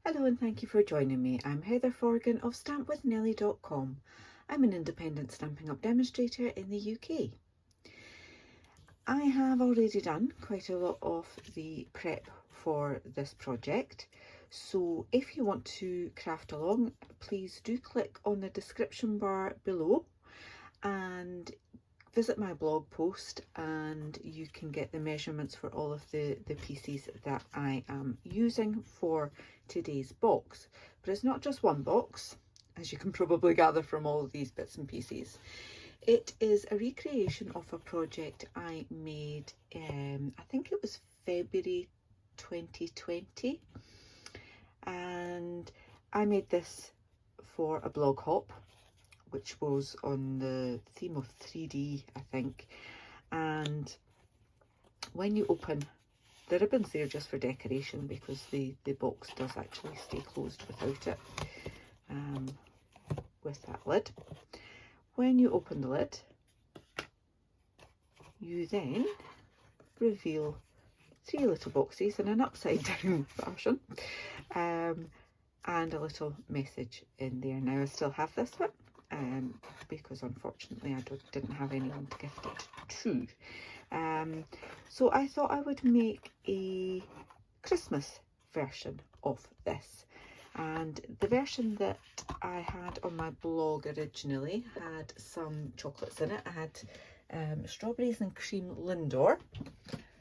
Hello and thank you for joining me. I'm Heather Forgan of stampwithnellie.com. I'm an independent Stampin' Up demonstrator in the UK. I have already done quite a lot of the prep for this project, so if you want to craft along, please do click on the description bar below and visit my blog post, and you can get the measurements for all of the pieces that I am using for today's box. But it's not just one box, as you can probably gather from all of these bits and pieces. It is a recreation of a project I made, I think it was February 2020, and I made this for a blog hop, which was on the theme of 3D, I think. And when you open the ribbons, they're just for decoration because the box does actually stay closed without it, with that lid. When you open the lid, you then reveal 3 little boxes in an upside down fashion, and a little message in there. Now I still have this one, because unfortunately I didn't have anyone to gift it to. So I thought I would make a Christmas version of this, and the version that I had on my blog originally had some chocolates in it. I had strawberries and cream Lindor.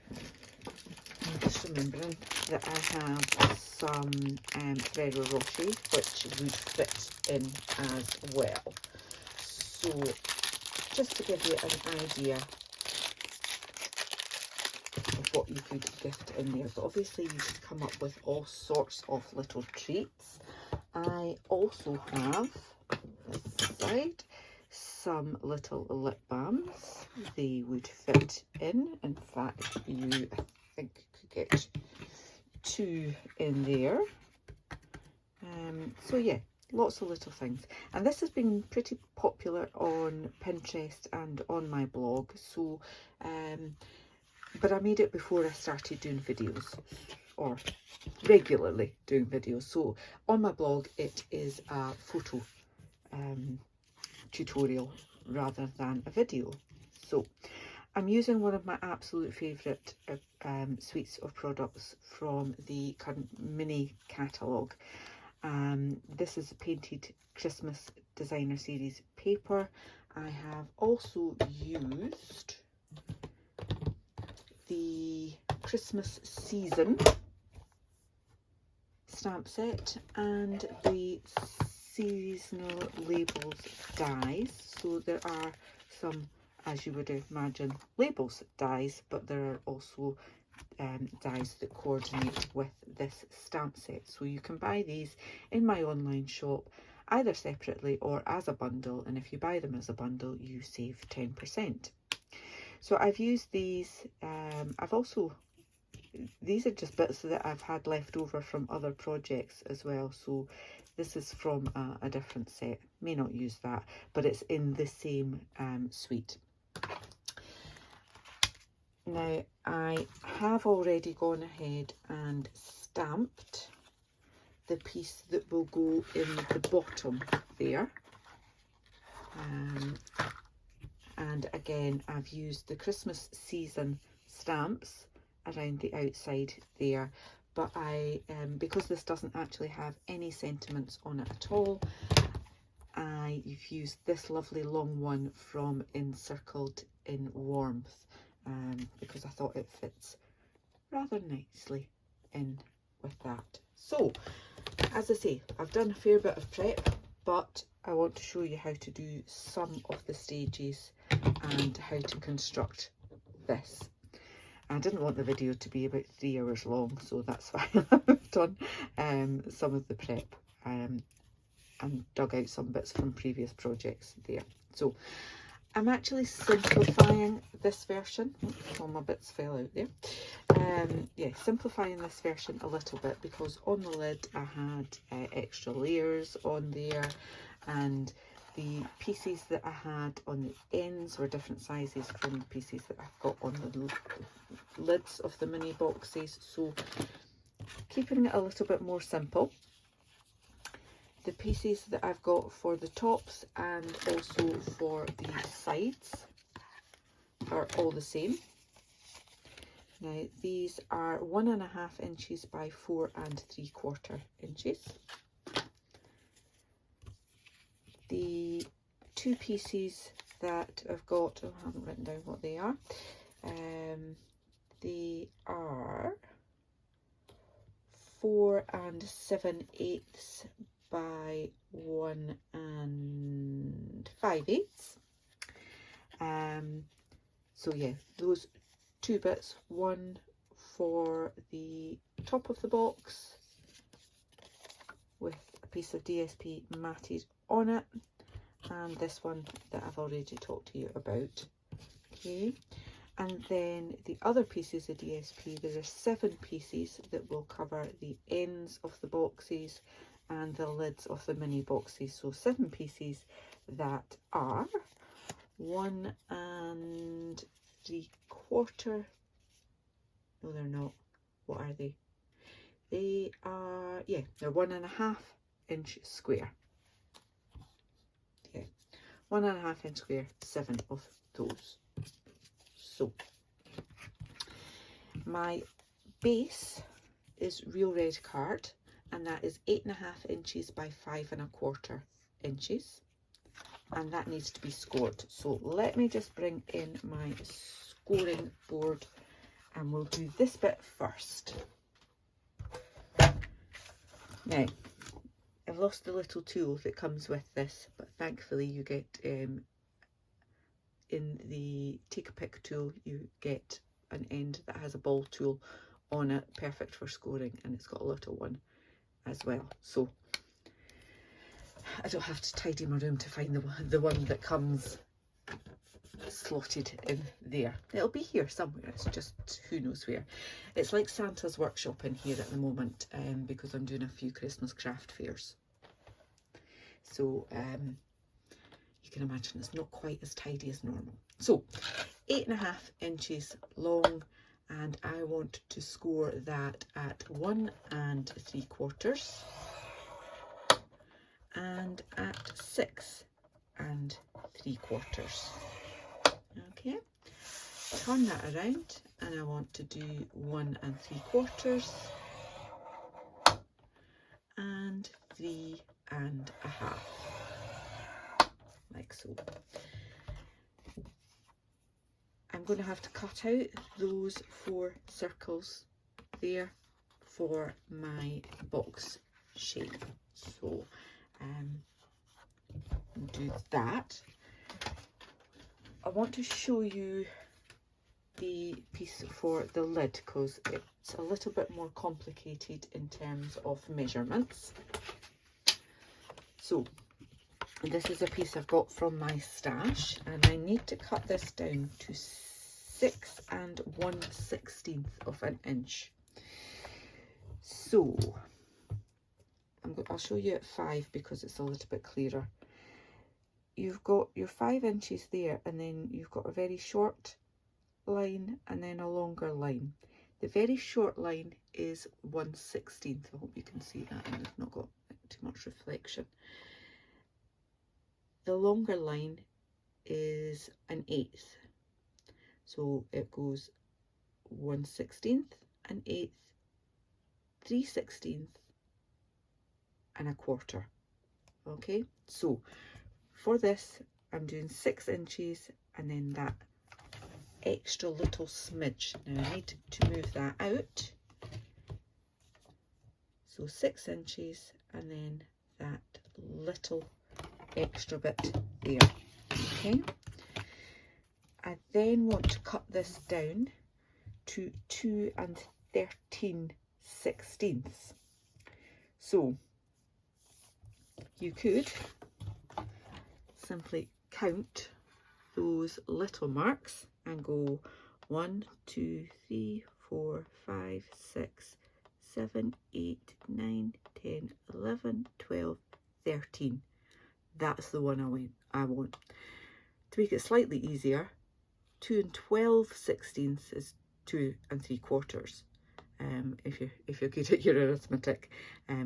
I'm just remembering that I have some Ferrero Rocher, which would fit in as well. So just to give you an idea of what you could gift in there, but obviously you could come up with all sorts of little treats. I also have this side some little lip balms. They would fit in fact you, I think, could get 2 in there. So yeah, lots of little things, and this has been pretty popular on Pinterest and on my blog. So but I made it before I started doing videos, or regularly doing videos. So on my blog it is a photo tutorial rather than a video. So I'm using one of my absolute favourite suites of products from the current mini catalogue. This is a painted Christmas designer series paper. I have also used the Christmas season stamp set and the seasonal labels dies. So there are some, as you would imagine, labels dies, but there are also dies that coordinate with this stamp set. So you can buy these in my online shop either separately or as a bundle, and if you buy them as a bundle you save 10%. So I've used these. These are just bits that I've had left over from other projects as well. So this is from a different set. May not use that, but it's in the same suite. Now I have already gone ahead and stamped the piece that will go in the bottom there. And again, I've used the Christmas season stamps around the outside there, but I because this doesn't actually have any sentiments on it at all, I've used this lovely long one from Encircled in Warmth, because I thought it fits rather nicely in with that. So as I say, I've done a fair bit of prep, but I want to show you how to do some of the stages and how to construct this. I didn't want the video to be about 3 hours long, so that's why I've done some of the prep and dug out some bits from previous projects there. So I'm actually simplifying this version. All my bits fell out there. Yeah, simplifying this version a little bit, because on the lid I had extra layers on there, and the pieces that I had on the ends were different sizes from the pieces that I've got on the lids of the mini boxes. So keeping it a little bit more simple, the pieces that I've got for the tops and also for the sides are all the same. Now these are 1.5 inches by 4 3/4 inches. The two pieces that I've got, oh, I haven't written down what they are. They are 4 7/8 by 1 5/8. So yeah, those two bits, one for the top of the box with a piece of DSP matted on it, and this one that I've already talked to you about. Okay, and then the other pieces of DSP, there are 7 pieces that will cover the ends of the boxes and the lids of the mini boxes. So 7 pieces that are 1 3/4. No, they're not. What are they? They are, yeah, they're 1.5 inch square. Yeah, 1.5 inch square, 7 of those. So my base is real red card, and that is 8.5 inches by 5 1/4 inches, and that needs to be scored. So let me just bring in my scoring board and we'll do this bit first. Now, I've lost the little tool that comes with this, but thankfully you get, in the take a pick tool, you get an end that has a ball tool on it, perfect for scoring, and it's got a little one as well. So I don't have to tidy my room to find the one that comes slotted in there. It'll be here somewhere, it's just who knows where. It's like Santa's workshop in here at the moment, because I'm doing a few Christmas craft fairs. So you can imagine it's not quite as tidy as normal. So 8.5 inches long, and I want to score that at 1 3/4 and at 6 3/4. Okay, turn that around, and I want to do 1 3/4 and 3 1/2, like so. I'm going to have to cut out those 4 circles there for my box shape. So do that. I want to show you the piece for the lid because it's a little bit more complicated in terms of measurements. So this is a piece I've got from my stash, and I need to cut this down to 6 1/16 of an inch. So I'll show you at 5 because it's a little bit clearer. You've got your 5 inches there, and then you've got a very short line and then a longer line. The very short line is 1/16. I hope you can see that, and I've not got too much reflection. The longer line is 1/8. So it goes 1/16, 1/8, 3/16 and 1/4. Okay, so for this I'm doing 6 inches and then that extra little smidge. Now I need to move that out. So 6 inches and then that little extra bit there. Okay, I then want to cut this down to 2 13/16. So you could simply count those little marks and go 1 2 3 4 5 6 7 8 9 10 11 12 13. That's the one I want. To make it slightly easier, 2 12/16 is 2 3/4, if you're good at your arithmetic.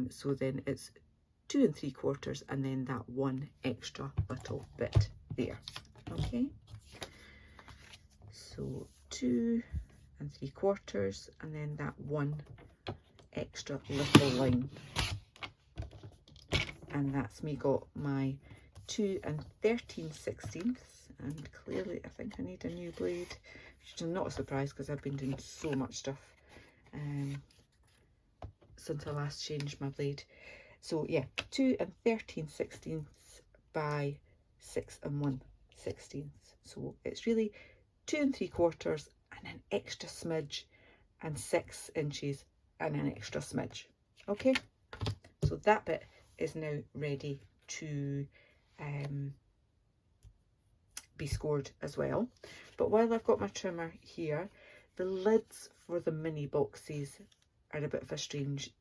So then it's 2 3/4 and then that one extra little bit there. Okay, so 2 3/4 and then that one extra little line, and that's me got my 2 13/16, and clearly I think I need a new blade, which is not a surprise because I've been doing so much stuff since I last changed my blade. So yeah, 2 13/16 by 6 1/16. So it's really 2 3/4 and an extra smidge, and 6 inches and an extra smidge. Okay, so that bit is now ready to be scored as well. But while I've got my trimmer here, the lids for the mini boxes are a bit of a strange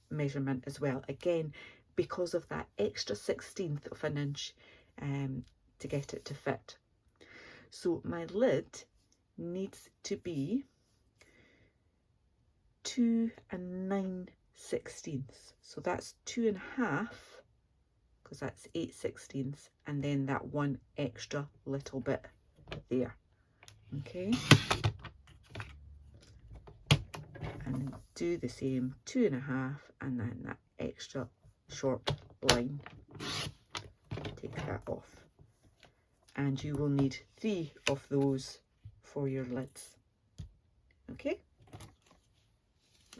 measurement as well, again because of that extra 1/16 of an inch to get it to fit. So my lid needs to be 2 9/16, so that's 2.5, because that's 8/16, and then that one extra little bit there. Okay, and do the same, 2.5, and then that extra short line, take that off, and you will need 3 of those for your lids. Okay,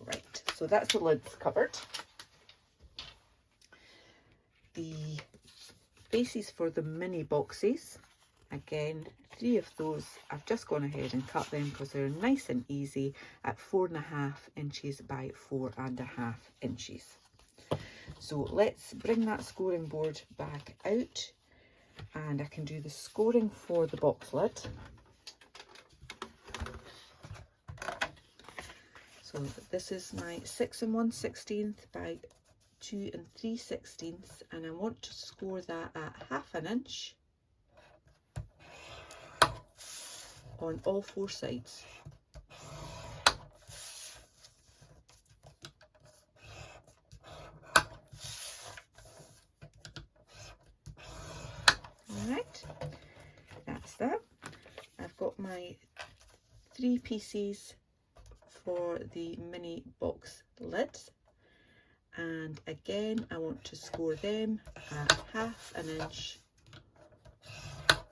right, so that's the lids covered. The bases for the mini boxes, again 3 of those, I've just gone ahead and cut them because they're nice and easy at 4.5 inches by 4.5 inches. So let's bring that scoring board back out, and I can do the scoring for the box lid. So this is my 6 1/16 by 2 3/16, and I want to score that at 1/2 inch on all 4 sides. Alright, that's that. I've got my 3 pieces for the mini box lids, and again I want to score them at 1/2 inch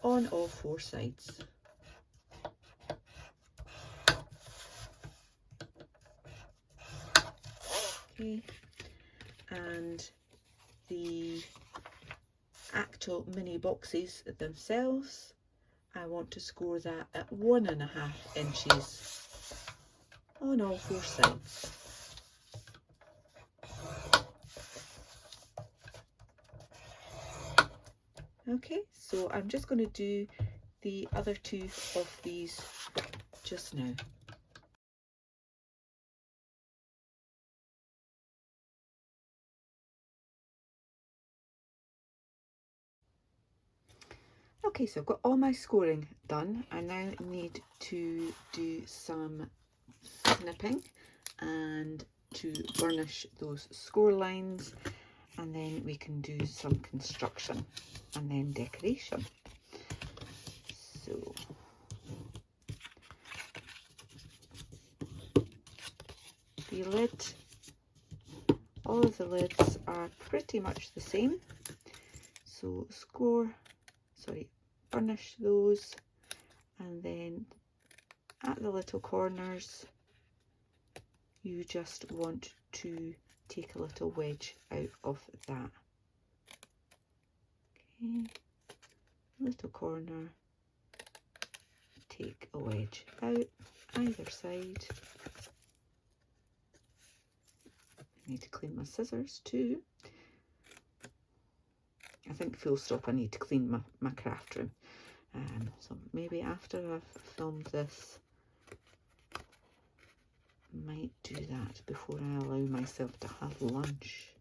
on all 4 sides. Okay, and the actual mini boxes themselves, I want to score that at 1.5 inches on all 4 sides. Okay, so I'm just going to do the other 2 of these just now. Okay, so I've got all my scoring done. I now need to do some snipping and to burnish those score lines, and then we can do some construction and then decoration. So the lid, all of the lids are pretty much the same, so burnish those, and then at the little corners you just want to take a little wedge out of that. Okay, little corner, take a wedge out either side. I need to clean my scissors too. I think full stop, I need to clean my craft room. So maybe after I've filmed this, might do that before I allow myself to have lunch.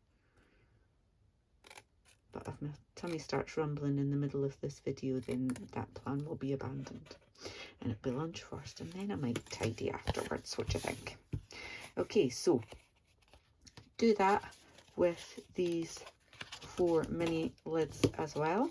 But if my tummy starts rumbling in the middle of this video, then that plan will be abandoned. and it'll be lunch first, and then I might tidy afterwards. What do you think? Okay, so do that with these 4 mini lids as well.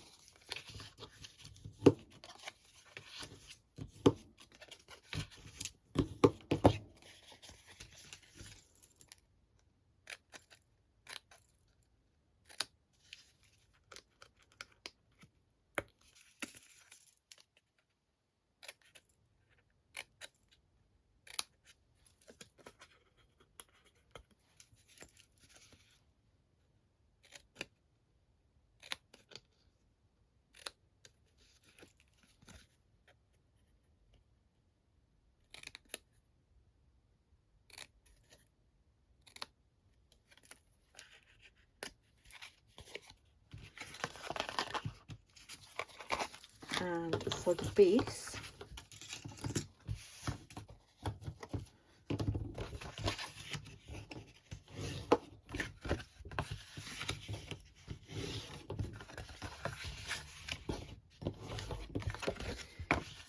And for the base,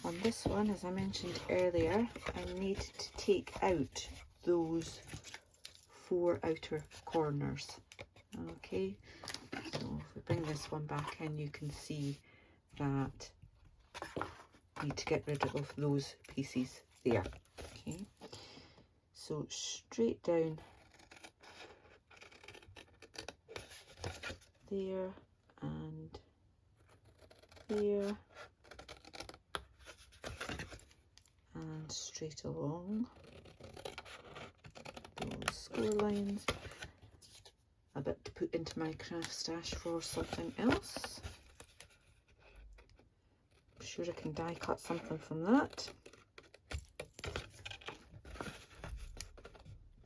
on this one, as I mentioned earlier, I need to take out those 4 outer corners. Okay, so if we bring this one back in, you can see that I need to get rid of those pieces there. Okay, so straight down there and there and straight along those score lines. A bit to put into my craft stash for something else. I'm sure I can die cut something from that.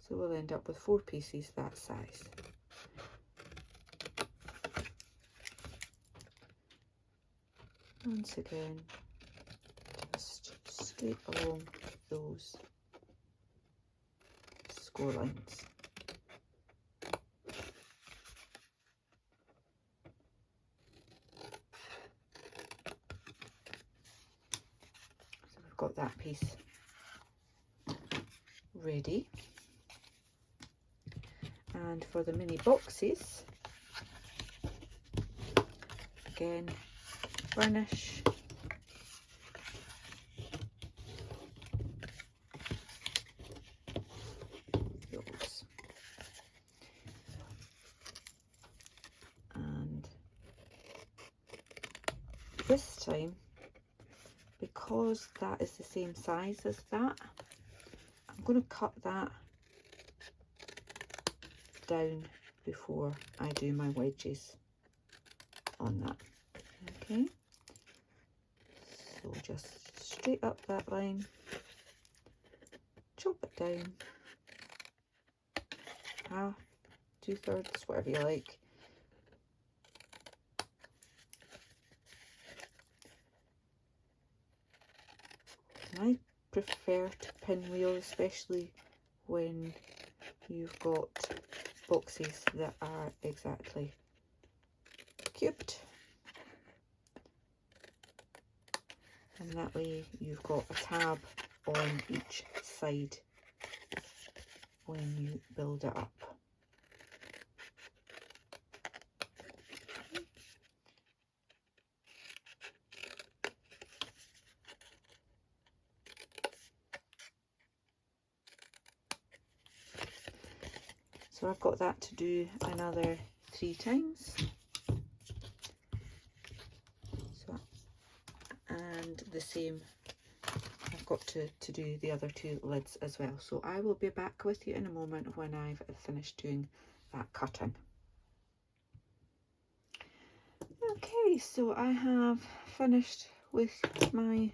So we'll end up with 4 pieces that size. Once again, just straight along those score lines. So we've got that piece ready. And for the mini boxes, again, burnish, those, and this time, because that is the same size as that, I'm going to cut that down before I do my wedges on that. Okay, so just straight up that line, chop it down, half, 2/3, whatever you like. And I prefer to pinwheel, especially when you've got boxes that are exactly cubed, and that way you've got a tab on each side when you build it up. So I've got that to do another 3 times. So, and the same, I've got to do the other 2 lids as well. So I will be back with you in a moment when I've finished doing that cutting. Okay, so I have finished with my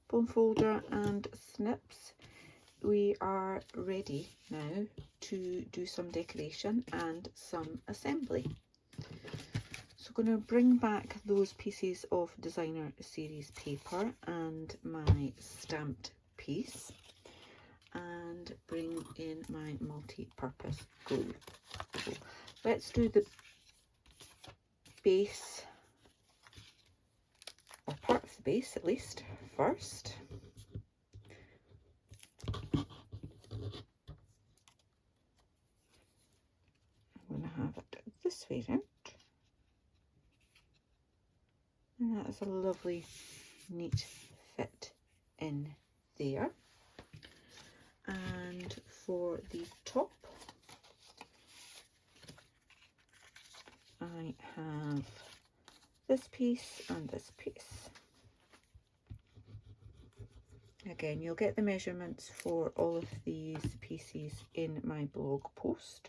bone folder and snips. We are ready now to do some decoration and some assembly. So I'm going to bring back those pieces of designer series paper and my stamped piece, and bring in my multi-purpose glue. So let's do the base, or part of the base at least, first. I'm going to have it this way round. And that is a lovely, neat fit in there. And for the top, I have this piece and this piece. Again, you'll get the measurements for all of these pieces in my blog post.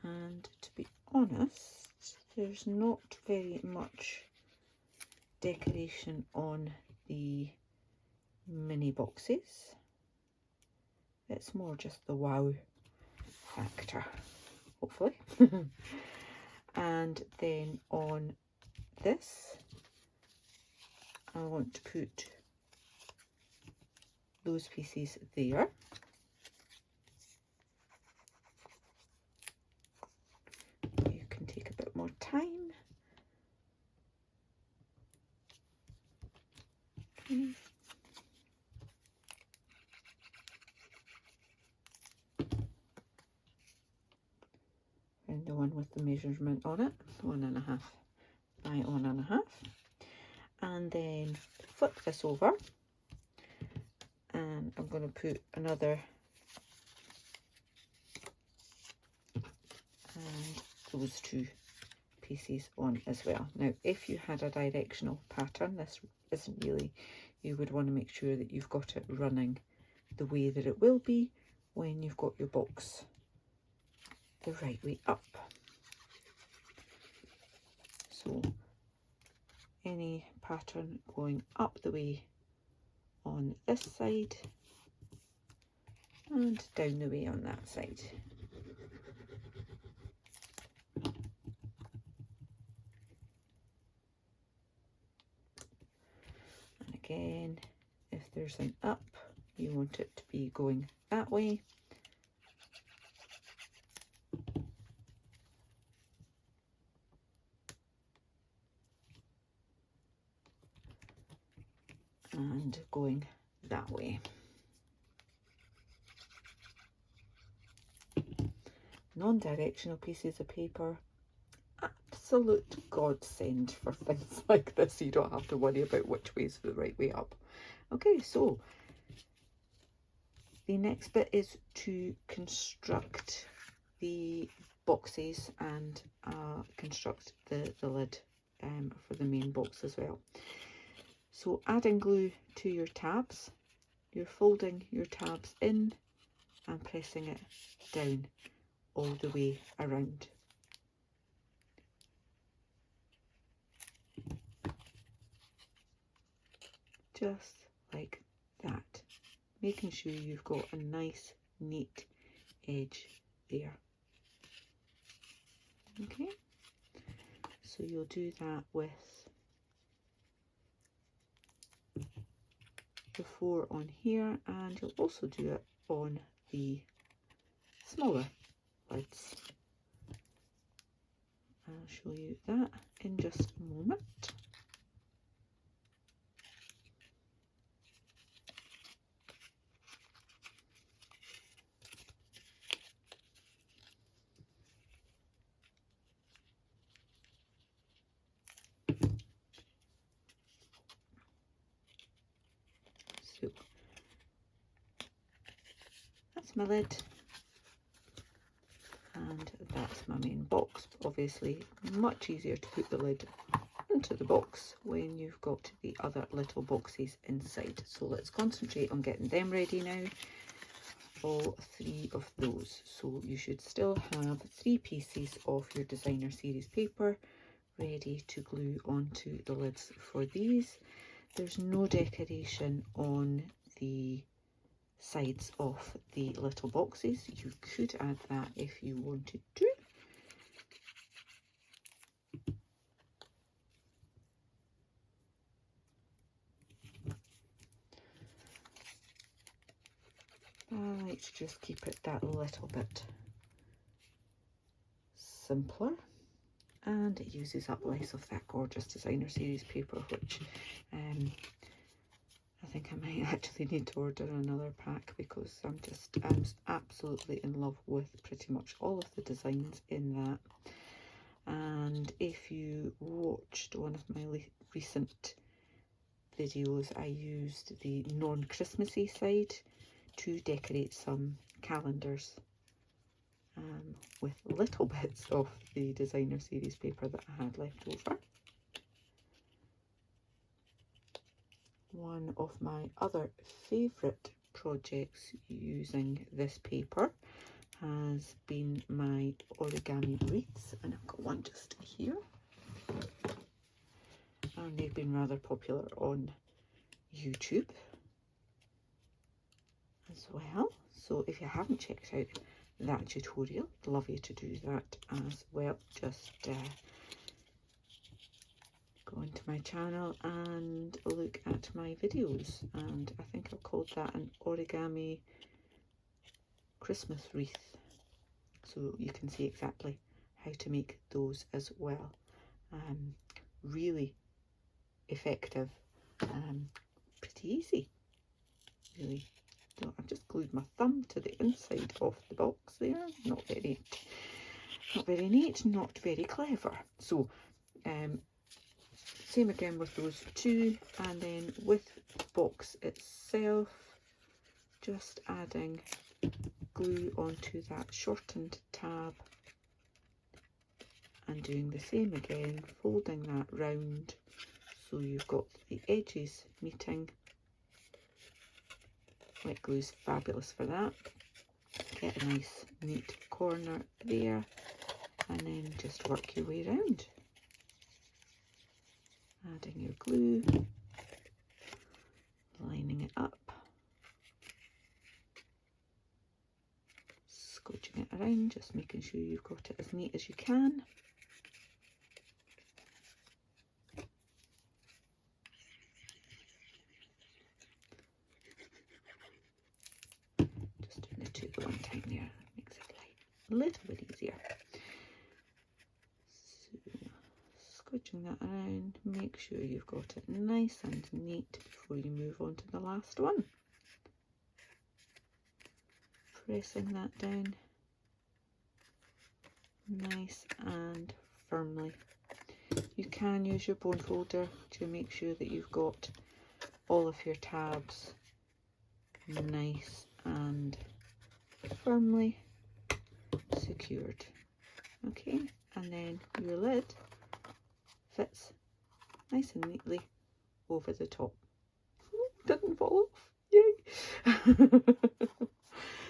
And to be honest, there's not very much decoration on the mini boxes. It's more just the wow factor, hopefully. And then on this, I want to put those pieces there. You can take a bit more time. Okay. And the one with the measurement on it, 1.5 by 1.5. And then flip this over, and I'm going to put another and those two pieces on as well. Now, if you had a directional pattern, this isn't really, you would want to make sure that you've got it running the way that it will be when you've got your box the right way up. So any pattern going up the way on this side and down the way on that side. And again, if there's an up, you want it to be going that way. And going that way. Non-directional pieces of paper, absolute godsend for things like this. You don't have to worry about which way is the right way up. Okay, so the next bit is to construct the boxes and construct the lid for the main box as well. So adding glue to your tabs, you're folding your tabs in and pressing it down all the way around. Just like that, making sure you've got a nice, neat edge there. Okay, so you'll do that with the 4 on here, and you'll also do it on the smaller lids. I'll show you that in just a moment. So that's my lid, and that's my main box. Obviously much easier to put the lid into the box when you've got the other little boxes inside. So let's concentrate on getting them ready now, all 3 of those. So you should still have 3 pieces of your designer series paper ready to glue onto the lids for these. There's no decoration on the sides of the little boxes. You could add that if you wanted to. I like to just keep it that little bit simpler, and it uses up less of that gorgeous designer series paper, which I think I might actually need to order another pack because I'm absolutely in love with pretty much all of the designs in that. And if you watched one of my recent videos, I used the non-Christmassy side to decorate some calendars with little bits of the designer series paper that I had left over. One of my other favourite projects using this paper has been my Origami Wreaths, and I've got one just here. And they've been rather popular on YouTube as well. So if you haven't checked out that tutorial, I'd love you to do that as well. Just go into my channel and look at my videos, and I think I've called that an origami Christmas wreath, so you can see exactly how to make those as well. Really effective, pretty easy, really. So I've just glued my thumb to the inside of the box there. Not very neat, not very clever. So same again with those two, and then with the box itself, just adding glue onto that shortened tab and doing the same again, folding that round so you've got the edges meeting. Wet glue's fabulous for that. Get a nice neat corner there, and then just work your way around. Adding your glue, lining it up, scotching it around, just making sure you've got it as neat as you can. Just doing the two at one time there, makes it a little bit easier. Scotching that around, make sure you've got it nice and neat before you move on to the last one. Pressing that down nice and firmly. You can use your bone folder to make sure that you've got all of your tabs nice and firmly secured. Okay, and then your lid fits nice and neatly over the top. Ooh, didn't fall off. Yay!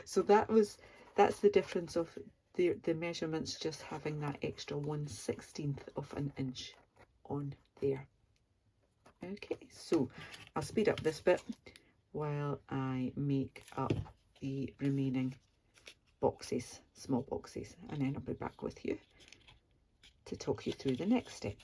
So that's the difference of the measurements, just having that extra 1/16 of an inch on there. Okay, so I'll speed up this bit while I make up the remaining boxes, small boxes, and then I'll be back with you to talk you through the next step.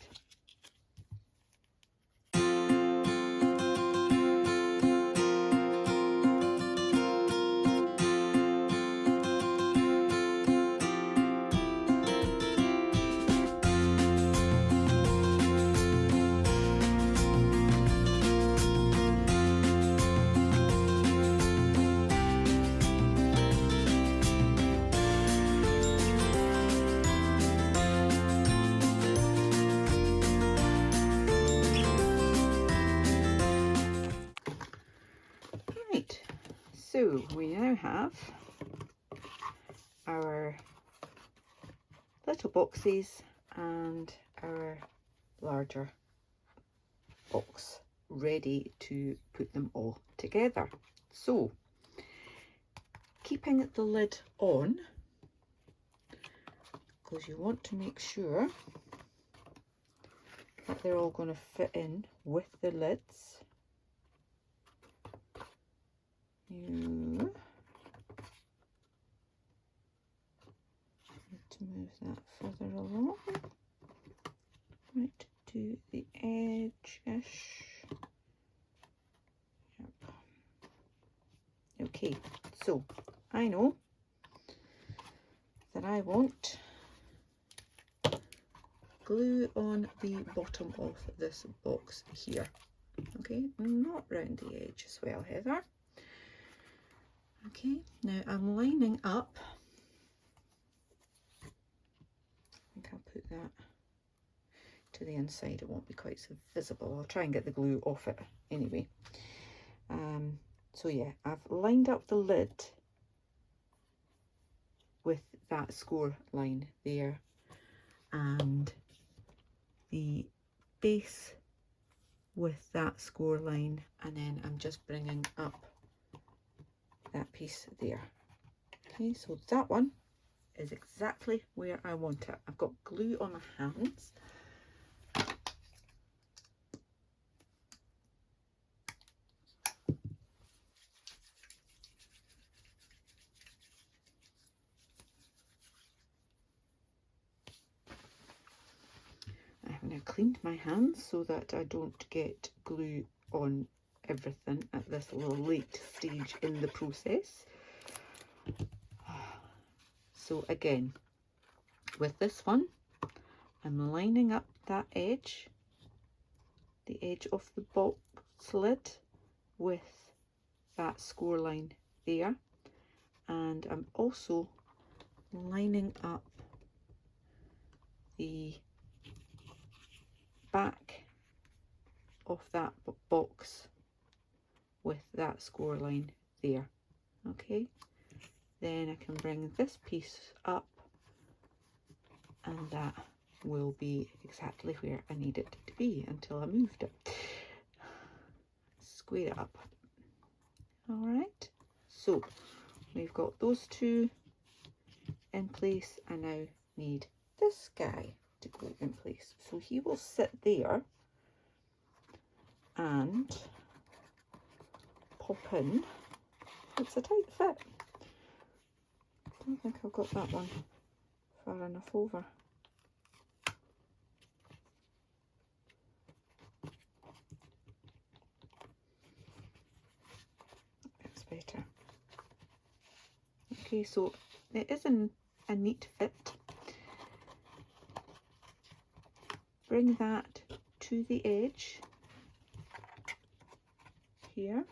So we now have our little boxes and our larger box ready to put them all together. So keeping the lid on, because you want to make sure that they're all going to fit in with the lids. You need to move that further along, right to the edge-ish. Yep. Okay, so I know that I want glue on the bottom of this box here. Okay, not round the edge as well, Heather. Okay, now I'm lining up. I think I'll put that to the inside. It won't be quite so visible. I'll try and get the glue off it anyway. So yeah, I've lined up the lid with that score line there, and the base with that score line, and then I'm just bringing up that piece there. Okay, so that one is exactly where I want it. I've got glue on my hands. I have now cleaned my hands so that I don't get glue on everything at this little late stage in the process. So again, with this one, I'm lining up that edge, the edge of the box lid, with that score line there, and I'm also lining up the back of that box with that score line there. Okay, then I can bring this piece up, and that will be exactly where I need it to be until I moved it. Square it up. All right, so we've got those two in place. I now need this guy to go in place, so he will sit there and pop in. It's a tight fit. I don't think I've got that one far enough over. That's better. Okay, so it is a neat fit. Bring that to the edge here,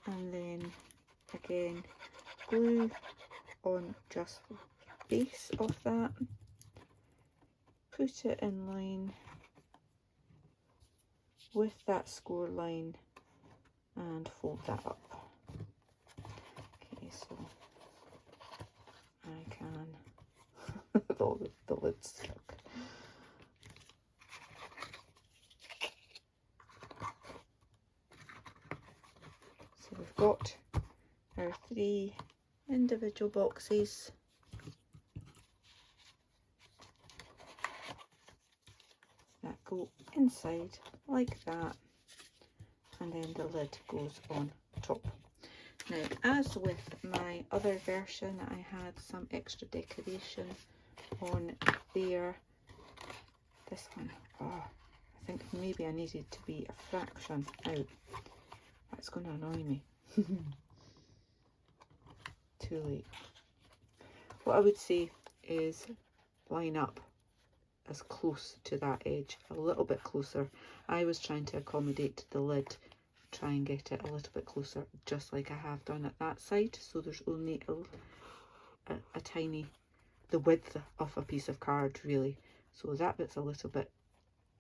and then again glue on just the base of that, put it in line with that score line and fold that up. Okay, so I can the lid's stuck. So we've got our 3 individual boxes. That go inside like that, and then the lid goes on top. Now, as with my other version, I had some extra decoration on there. This one, oh, I think maybe I needed to be a fraction out. That's going to annoy me. Too late. What I would say is line up as close to that edge, a little bit closer. I was trying to accommodate the lid, try and get it a little bit closer, just like I have done at that side, so there's only a tiny, the width of a piece of card really, so that bit's a little bit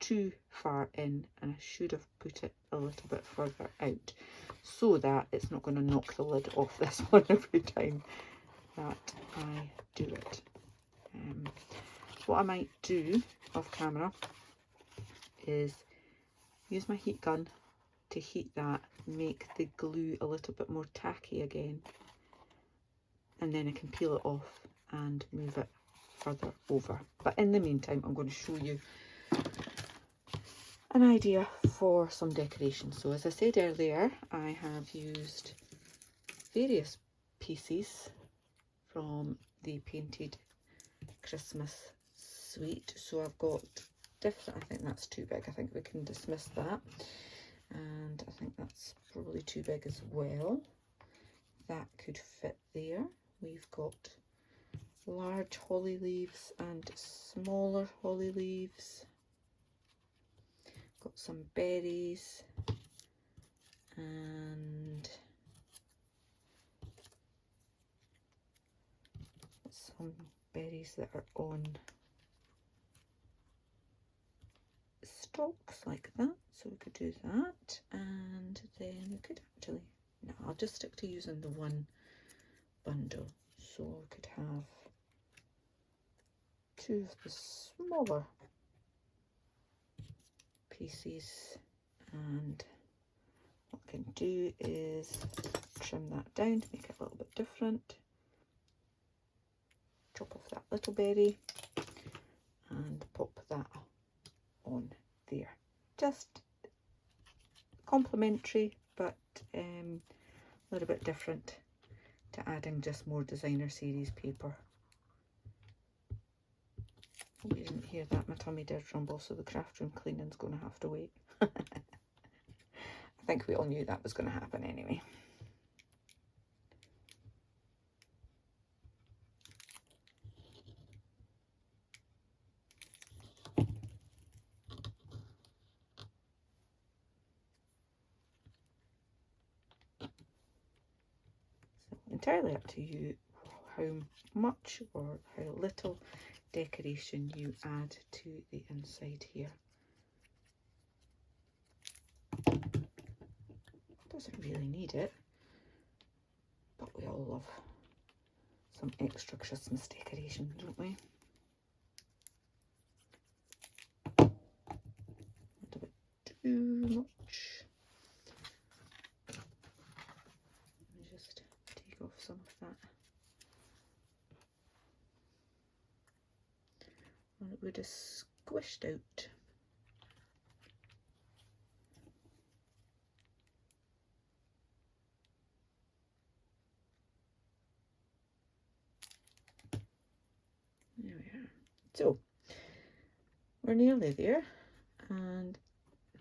too far in, and I should have put it a little bit further out so that it's not going to knock the lid off this one every time that I do it. What I might do off camera is use my heat gun to heat that, make the glue a little bit more tacky again, and then I can peel it off and move it further over. But in the meantime, I'm going to show you an idea for some decoration. So as I said earlier, I have used various pieces from the Painted Christmas suite. So I've got different, I think that's too big, I think we can dismiss that, and I think that's probably too big as well. That could fit there. We've got large holly leaves and smaller holly leaves. got some berries and some berries that are on stalks like that, so we could do that, and then we could actually, no, I'll just stick to using the one bundle, so we could have two of the smaller pieces, and what I can do is trim that down to make it a little bit different, chop off that little berry and pop that on there. Just complementary, but a little bit different to adding just more designer series paper. Hope you didn't hear that, my tummy did rumble, so the craft room cleaning's going to have to wait. I think we all knew that was going to happen anyway. Entirely up to you how much or how little decoration you add to the inside here. Doesn't really need it, but we all love some extra Christmas decoration, don't we? A little bit too much. Let me just take off some of that. And it would have squished out. There we are. So we're nearly there, and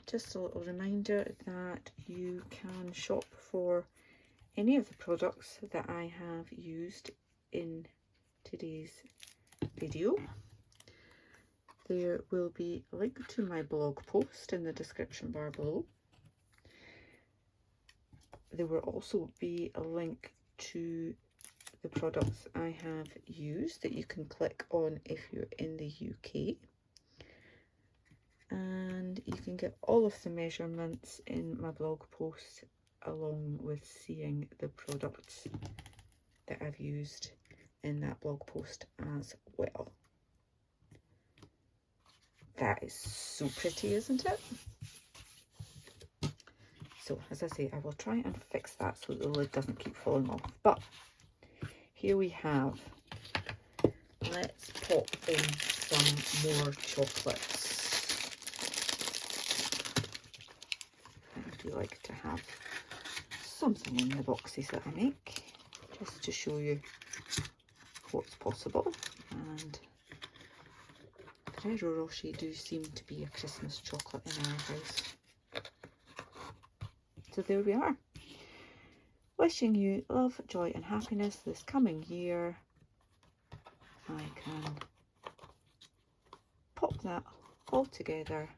just a little reminder that you can shop for any of the products that I have used in today's video. There will be a link to my blog post in the description bar below. There will also be a link to the products I have used that you can click on if you're in the UK. And you can get all of the measurements in my blog post, along with seeing the products that I've used in that blog post as well. That is so pretty, isn't it? So as I say, I will try and fix that so the lid doesn't keep falling off. But here we have, let's pop in some more chocolates. I do like to have something in the boxes that I make, just to show you what's possible. And Ferrero Rocher do seem to be a Christmas chocolate in our house. So there we are. Wishing you love, joy and happiness this coming year. I can pop that all together,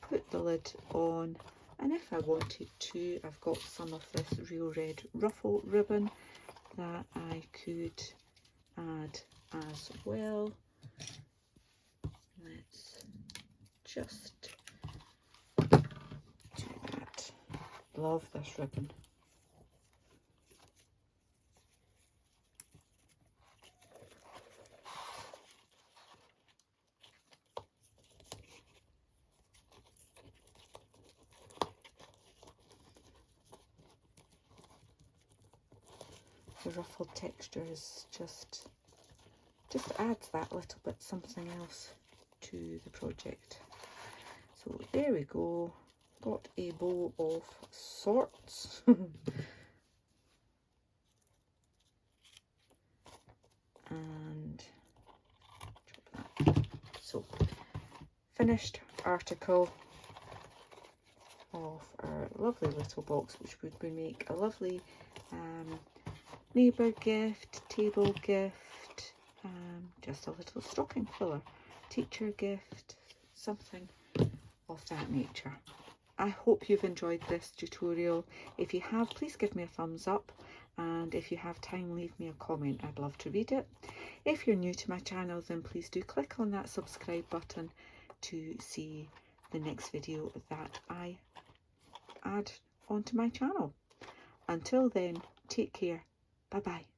put the lid on, and if I wanted to, I've got some of this real red ruffle ribbon that I could add as well. Let's just do that. Love this ribbon. The ruffled texture is just adds that little bit something else to the project. So there we go, got a bow of sorts. And chop that. So finished article of our lovely little box, which would make a lovely neighbour gift, table gift, just a little stocking filler, teacher gift, something of of that nature. I hope you've enjoyed this tutorial. If you have, please give me a thumbs up, and if you have time, leave me a comment. I'd love to read it. If you're new to my channel, then please do click on that subscribe button to see the next video that I add onto my channel. Until then, take care. Bye bye.